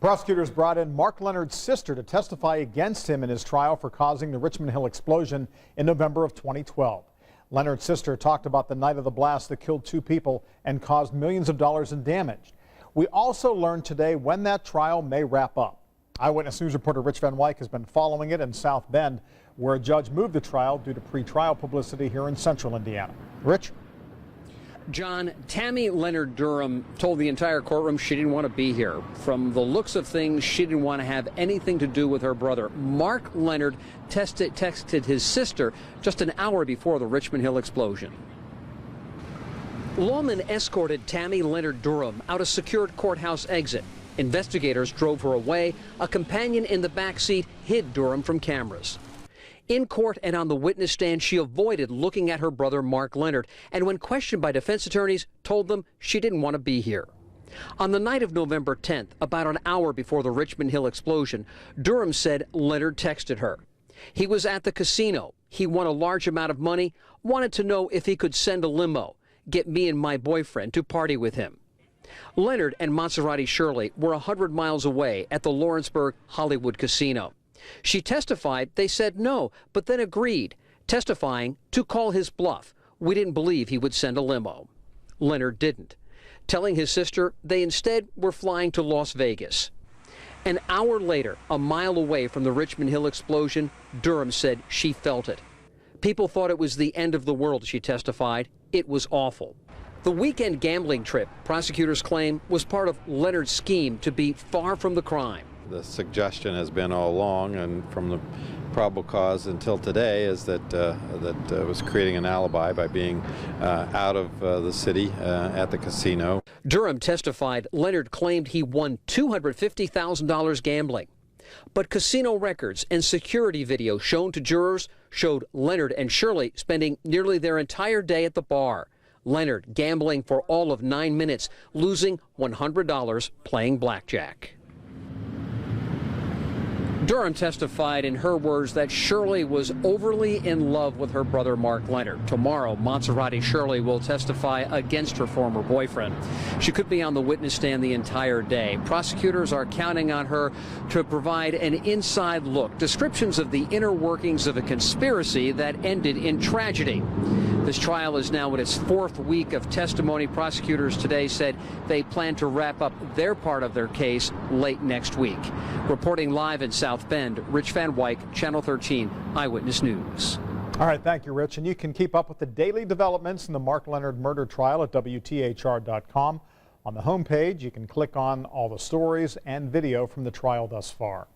Prosecutors brought in Mark Leonard's sister to testify against him in his trial for causing the Richmond Hill explosion in November of 2012. Leonard's sister talked about the night of the blast that killed 2 people and caused millions of dollars in damage. We also learned today when that trial may wrap up. Eyewitness News reporter Rich Van Wyk has been following it in South Bend, where a judge moved the trial due to pre-trial publicity here in central Indiana. Rich? John, Tammy Leonard Durham told the entire courtroom she didn't want to be here. From the looks of things, she didn't want to have anything to do with her brother. Mark Leonard texted his sister just an hour before the Richmond Hill explosion. Lawmen escorted Tammy Leonard Durham out a secured courthouse exit. Investigators drove her away. A companion in the back seat hid Durham from cameras. In court and on the witness stand, she avoided looking at her brother Mark Leonard, and when questioned by defense attorneys, told them she didn't want to be here. On the night of November 10th, about an hour before the Richmond Hill explosion, Durham said Leonard texted her. He was at the casino. He won a large amount of money, wanted to know if he could send a limo, get me and my boyfriend to party with him. Leonard and Maserati Shirley were 100 miles away at the Lawrenceburg Hollywood Casino. She testified they said no, but then agreed, testifying to call his bluff. We didn't believe he would send a limo. Leonard didn't, telling his sister they instead were flying to Las Vegas. An hour later, a mile away from the Richmond Hill explosion, Durham said she felt it. People thought it was the end of the world, she testified. It was awful. The weekend gambling trip, prosecutors claim, was part of Leonard's scheme to be far from the crime. The suggestion has been all along, and from the probable cause until today, is that was creating an alibi by being out of the city at the casino. Durham testified Leonard claimed he won $250,000 gambling. But casino records and security video shown to jurors showed Leonard and Shirley spending nearly their entire day at the bar. Leonard gambling for all of 9 minutes, losing $100 playing blackjack. Durham testified in her words that Shirley was overly in love with her brother Mark Leonard. Tomorrow, Maserati Shirley will testify against her former boyfriend. She could be on the witness stand the entire day. Prosecutors are counting on her to provide an inside look, descriptions of the inner workings of a conspiracy that ended in tragedy. This trial is now in its 4th week of testimony. Prosecutors today said they plan to wrap up their part of their case late next week. Reporting live in South Bend, Rich Van Wyk, Channel 13 Eyewitness News. All right, thank you, Rich. And you can keep up with the daily developments in the Mark Leonard murder trial at WTHR.com. On the homepage, you can click on all the stories and video from the trial thus far.